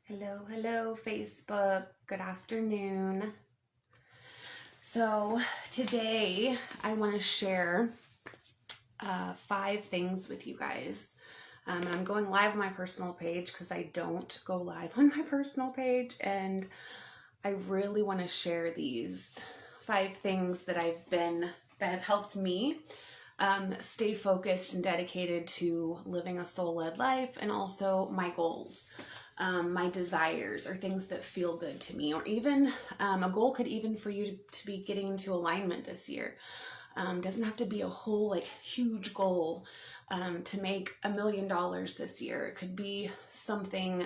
Hello, hello, Facebook. Good afternoon. So, today I want to share 5 things with you guys. And I'm going live on my personal page because I don't go live on my personal page. And I really want to share these 5 things that have helped me stay focused and dedicated to living a soul-led life, and also my goals, my desires, or things that feel good to me, or even a goal could even for you to be getting into alignment this year. Doesn't have to be a whole huge goal to make $1 million this year. It could be something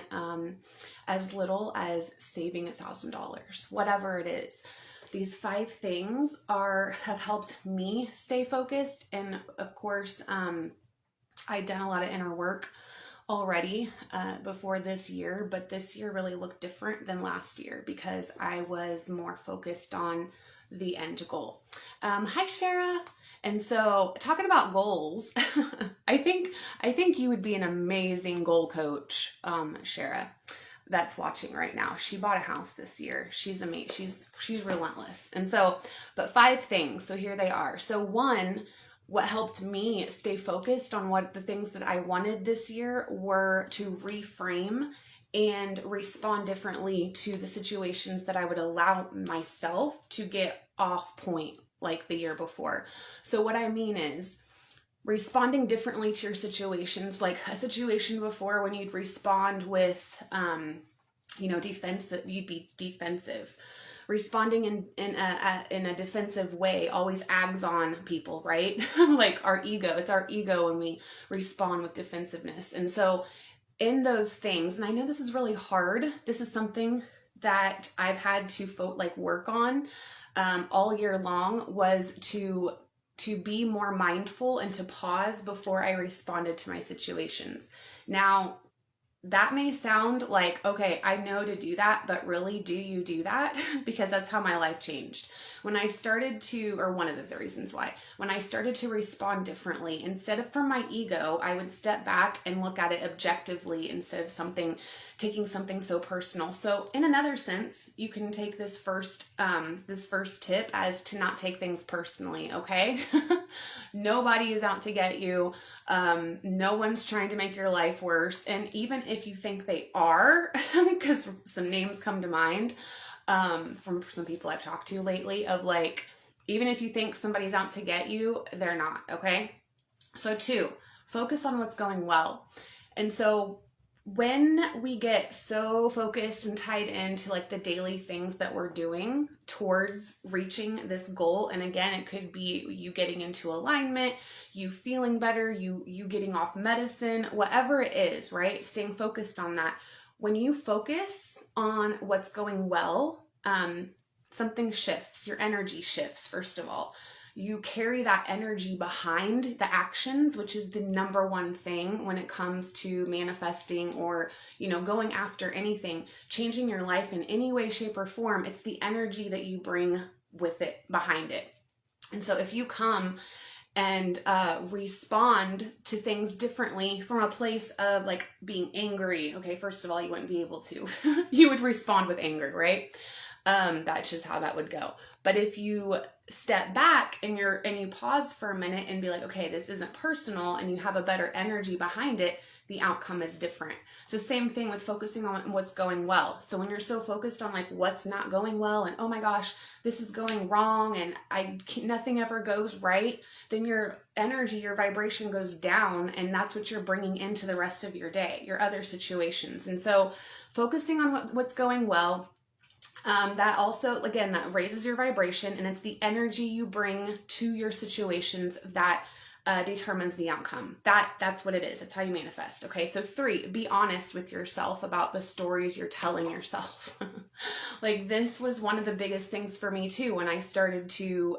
as little as saving $1,000, whatever it is. These 5 things have helped me stay focused, and of course, I'd done a lot of inner work already before this year, but this year really looked different than last year because I was more focused on the end goal. Hi, Shara. And so, talking about goals, I think you would be an amazing goal coach, Shara, that's watching right now. She bought a house this year. She's amazing. She's relentless. And so, but 5 things. So here they are. So one, what helped me stay focused on what the things that I wanted this year were to reframe and respond differently to the situations that I would allow myself to get off point like the year before. So what I mean is responding differently to your situations. Like a situation before, when you'd respond with defensive, you'd be defensive. Responding in a defensive way always aggs on people, right? Like it's our ego when we respond with defensiveness. And so in those things, and I know this is really hard, this is something that I've had to work on all year long, was to be more mindful and to pause before I responded to my situations. Now, that may sound like, okay, I know to do that, but really, do you do that? Because that's how my life changed. When I started to, or one of the reasons why, when I started to respond differently, instead of from my ego, I would step back and look at it objectively instead of taking something so personal. So in another sense, you can take this first tip as to not take things personally, okay? Nobody is out to get you. No one's trying to make your life worse. And even if you think they are, because some names come to mind from some people I've talked to lately, of even if you think somebody's out to get you, they're not, okay? So 2, focus on what's going well. And so when we get so focused and tied into the daily things that we're doing towards reaching this goal, and again, it could be you getting into alignment, you feeling better, you getting off medicine, whatever it is, right? Staying focused on that. When you focus on what's going well, something shifts, your energy shifts, first of all. You carry that energy behind the actions, which is the number one thing when it comes to manifesting or, going after anything, changing your life in any way, shape, or form. It's the energy that you bring with it, behind it. And so if you come and respond to things differently from a place of being angry, okay, first of all, you wouldn't be able to. You would respond with anger, right? That's just how that would go. But if you step back and you pause for a minute and be like, okay, this isn't personal, and you have a better energy behind it, the outcome is different. So same thing with focusing on what's going well. So when you're so focused on what's not going well, and oh my gosh, this is going wrong, and nothing ever goes right, then your energy, your vibration goes down, and that's what you're bringing into the rest of your day, your other situations. And so focusing on what's going well, that also, again, that raises your vibration, and it's the energy you bring to your situations that determines the outcome. That's what it is. That's how you manifest. Okay. So 3, be honest with yourself about the stories you're telling yourself. This was one of the biggest things for me too, when I started to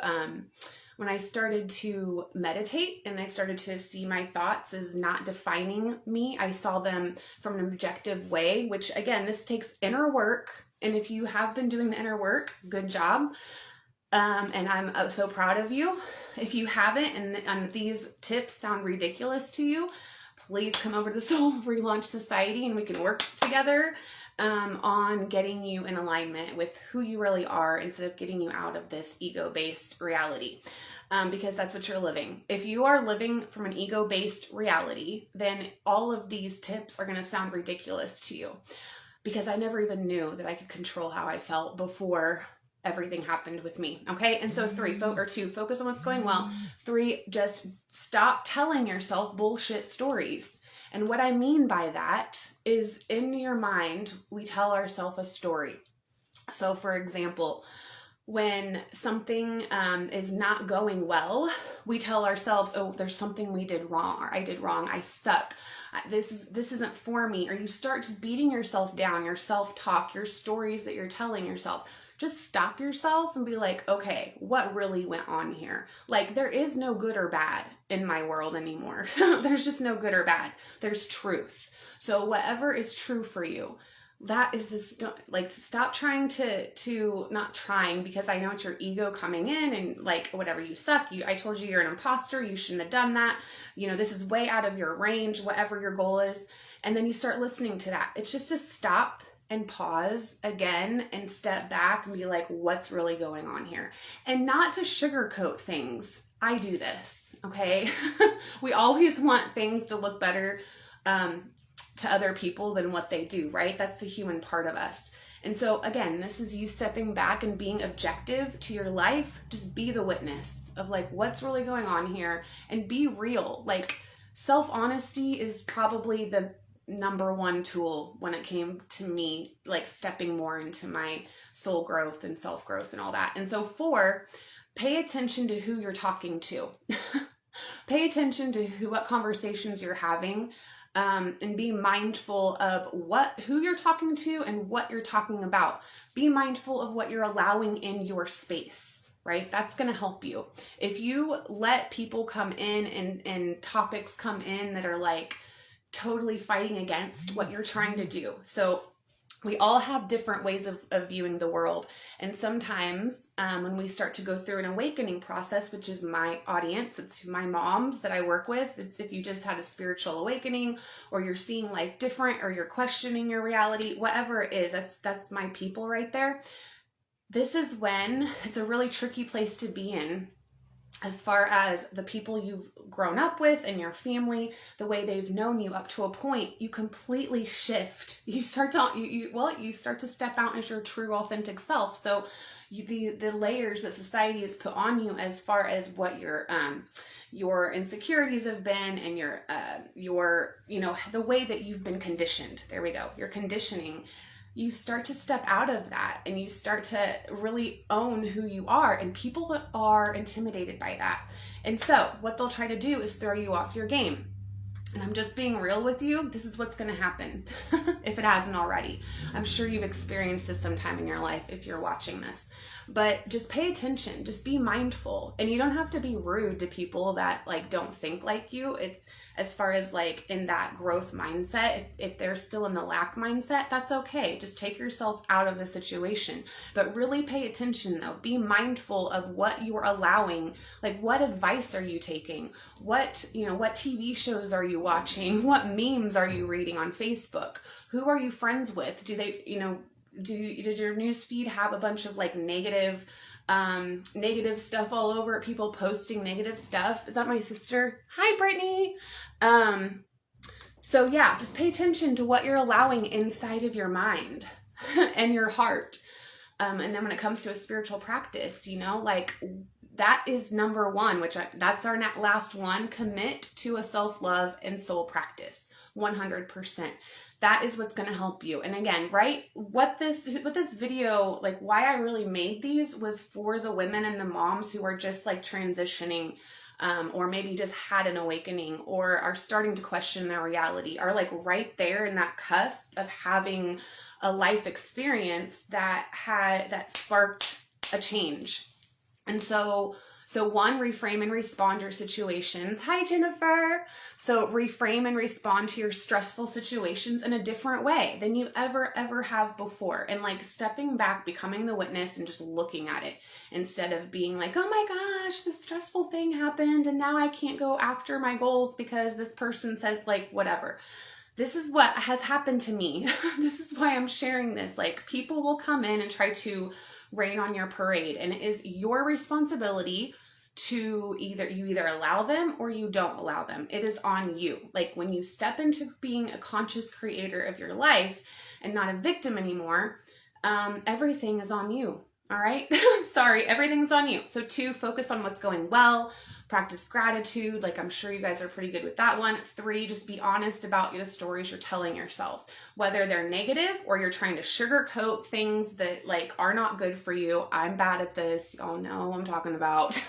meditate and I started to see my thoughts as not defining me. I saw them from an objective way, which again, this takes inner work. And if you have been doing the inner work, good job. And I'm so proud of you. If you haven't, and these tips sound ridiculous to you, please come over to the Soul Relaunch Society and we can work together on getting you in alignment with who you really are instead of getting you out of this ego-based reality. Because that's what you're living. If you are living from an ego-based reality, then all of these tips are going to sound ridiculous to you, because I never even knew that I could control how I felt before everything happened with me. Okay. And so 2, focus on what's going well. 3, just stop telling yourself bullshit stories. And what I mean by that is, in your mind, we tell ourselves a story. So for example, when something is not going well, we tell ourselves, oh, there's something we did wrong, or I did wrong, I suck, this isn't for me. Or you start just beating yourself down, your self-talk, your stories that you're telling yourself. Just stop yourself and be like, okay, what really went on here? Like, there is no good or bad in my world anymore. There's just no good or bad. There's truth. So whatever is true for you, that is this, like, stop trying to not trying, because I know it's your ego coming in and like, whatever, you suck. I told you you're an imposter. You shouldn't have done that. You know, this is way out of your range, whatever your goal is. And then you start listening to that. It's just to stop and pause again and step back and be like, what's really going on here? And not to sugarcoat things. I do this, okay? We always want things to look better to other people than what they do, right? That's the human part of us. And so again, this is you stepping back and being objective to your life. Just be the witness of like, what's really going on here, and be real. Like, self-honesty is probably the number one tool when it came to me, like, stepping more into my soul growth and self-growth and all that. And so 4, pay attention to who you're talking to. Pay attention to what conversations you're having. And be mindful of who you're talking to and what you're talking about. Be mindful of what you're allowing in your space, right? That's going to help you. If you let people come in and topics come in that are like totally fighting against what you're trying to do. So we all have different ways of viewing the world. And sometimes when we start to go through an awakening process, which is my audience, it's my moms that I work with. It's if you just had a spiritual awakening, or you're seeing life different, or you're questioning your reality, whatever it is, that's my people right there. This is when it's a really tricky place to be in, as far as the people you've grown up with and your family, the way they've known you up to a point, you completely shift. You start to step out as your true, authentic self. So the layers that society has put on you, as far as what your insecurities have been, and your the way that you've been conditioned. There we go. Your conditioning. You start to step out of that, and you start to really own who you are, and people are intimidated by that. And so what they'll try to do is throw you off your game. And I'm just being real with you. This is what's going to happen if it hasn't already. I'm sure you've experienced this sometime in your life if you're watching this. But just pay attention. Just be mindful. And you don't have to be rude to people that like don't think like you. It's as far as like in that growth mindset. If they're still in the lack mindset, that's okay. Just take yourself out of the situation. But really pay attention though. Be mindful of what you're allowing. Like, what advice are you taking? What TV shows are you watching? What memes are you reading on Facebook? Who are you friends with? Do they, did your newsfeed have a bunch of like negative stuff all over it? People posting negative stuff? Is that my sister? Hi, Brittany. So yeah, just pay attention to what you're allowing inside of your mind and your heart. And then when it comes to a spiritual practice, like that is number 1, that's our last one. Commit to a self-love and soul practice. 100%. That is what's going to help you. And again, right, what this video, like why I really made these was for the women and the moms who are just like transitioning, or maybe just had an awakening, or are starting to question their reality, are like right there in that cusp of having a life experience that sparked a change. And so So 1, reframe and respond your situations. Hi, Jennifer. So reframe and respond to your stressful situations in a different way than you ever have before. And like stepping back, becoming the witness and just looking at it instead of being like, oh my gosh, this stressful thing happened and now I can't go after my goals because this person says like whatever. This is what has happened to me. This is why I'm sharing this. Like people will come in and try to rain on your parade, and it is your responsibility to either allow them or you don't allow them. It is on you. Like when you step into being a conscious creator of your life and not a victim anymore, everything is on you. All right. Sorry, everything's on you. So 2, focus on what's going well. Practice gratitude. Like I'm sure you guys are pretty good with that one. 3, just be honest about the stories you're telling yourself, whether they're negative or you're trying to sugarcoat things that like are not good for you. I'm bad at this. Y'all know what I'm talking about.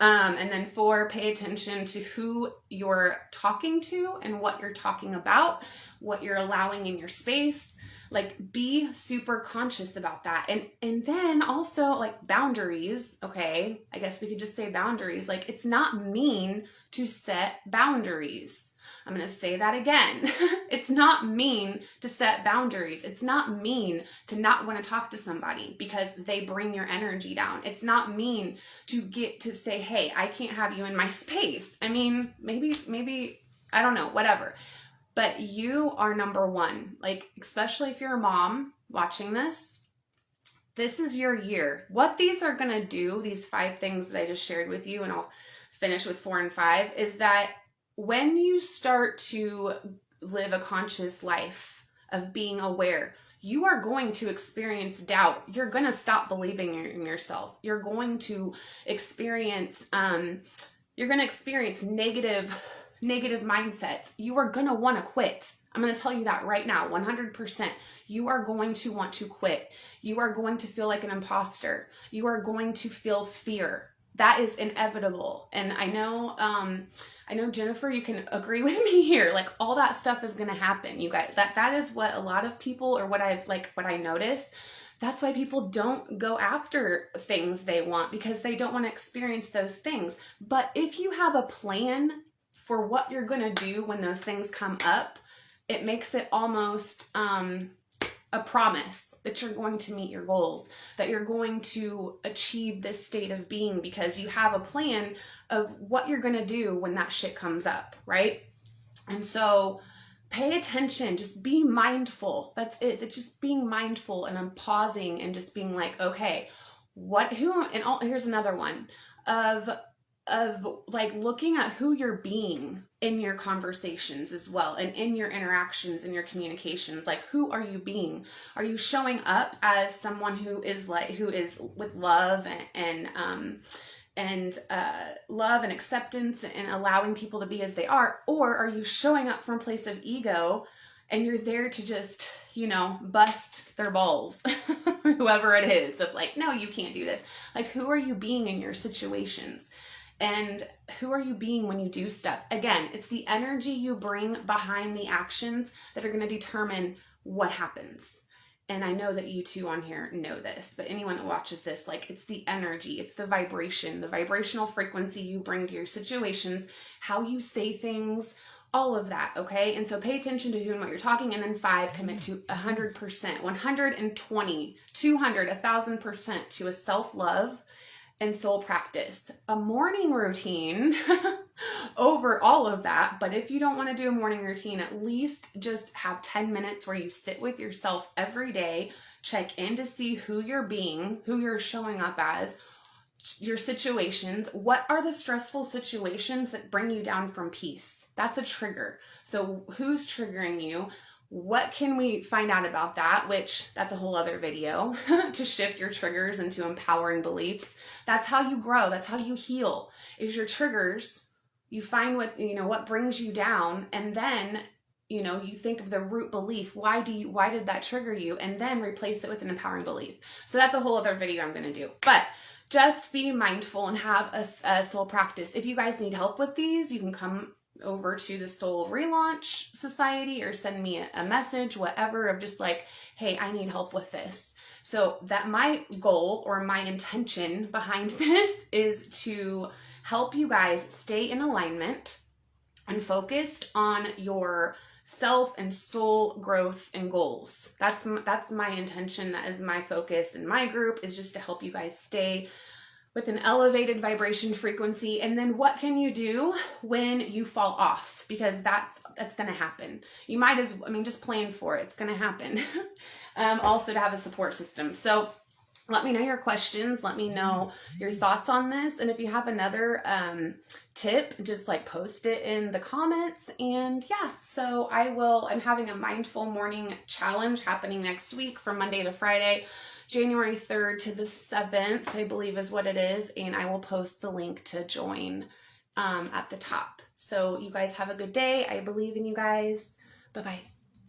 And then 4, pay attention to who you're talking to and what you're talking about, what you're allowing in your space. Like be super conscious about that. And then also like boundaries. Okay. I guess we could just say boundaries. Like it's not mean to set boundaries. I'm going to say that again. It's not mean to set boundaries. It's not mean to not want to talk to somebody because they bring your energy down. It's not mean to get to say, hey, I can't have you in my space. I mean, maybe, I don't know, whatever. But you are number 1, like, especially if you're a mom watching this, this is your year. What these are going to do, these 5 things that I just shared with you, and I'll finish with 4 and 5, is that when you start to live a conscious life of being aware, you are going to experience doubt. You're going to stop believing in yourself. You're going to experience, negative mindsets. You are going to want to quit. I'm going to tell you that right now, 100%. You are going to want to quit. You are going to feel like an imposter. You are going to feel fear. That is inevitable. And I know Jennifer, you can agree with me here. Like all that stuff is going to happen. You guys, that is what a lot of people, or what I notice. That's why people don't go after things they want, because they don't want to experience those things. But if you have a plan for what you're going to do when those things come up, it makes it almost a promise that you're going to meet your goals, that you're going to achieve this state of being, because you have a plan of what you're going to do when that shit comes up, right? And so pay attention, just be mindful. That's it. It's just being mindful, and I'm pausing and just being like, okay, here's another one of like looking at who you're being in your conversations as well, and in your interactions and your communications. Like, who are you being? Are you showing up as someone who is with love and love and acceptance and allowing people to be as they are? Or are you showing up from a place of ego and you're there to just, bust their balls, whoever it is, of like, no, you can't do this. Like, who are you being in your situations? And who are you being when you do stuff? Again, it's the energy you bring behind the actions that are going to determine what happens. And I know that you two on here know this, but anyone that watches this, like, it's the energy, it's the vibration, the vibrational frequency you bring to your situations, how you say things, all of that, okay? And so pay attention to who and what you're talking. And then 5, commit to 100%, 120, 200, 1,000% to a self-love and soul practice. A morning routine over all of that. But if you don't want to do a morning routine, at least just have 10 minutes where you sit with yourself every day, check in to see who you're being, who you're showing up as, your situations. What are the stressful situations that bring you down from peace? That's a trigger. So who's triggering you? What can we find out about that? Which, that's a whole other video, to shift your triggers into empowering beliefs. That's how you grow. That's how you heal, is your triggers. You find what brings you down, and then, you think of the root belief. Why did that trigger you? And then replace it with an empowering belief. So that's a whole other video I'm going to do. But just be mindful and have a soul practice. If you guys need help with these, you can come over to the Soul Relaunch Society or send me a message, whatever, of just like, hey, I need help with this. So that my goal or my intention behind this is to help you guys stay in alignment and focused on your self and soul growth and goals. That's my intention. That is my focus in my group, is just to help you guys stay with an elevated vibration frequency. And then what can you do when you fall off? Because that's going to happen. You might just plan for it. It's going to happen. Also to have a support system. So let me know your questions. Let me know your thoughts on this. And if you have another tip, just like post it in the comments. And yeah, so I'm having a mindful morning challenge happening next week from Monday to Friday, January 3rd to the 7th, I believe is what it is. And I will post the link to join at the top. So you guys have a good day. I believe in you guys. Bye-bye.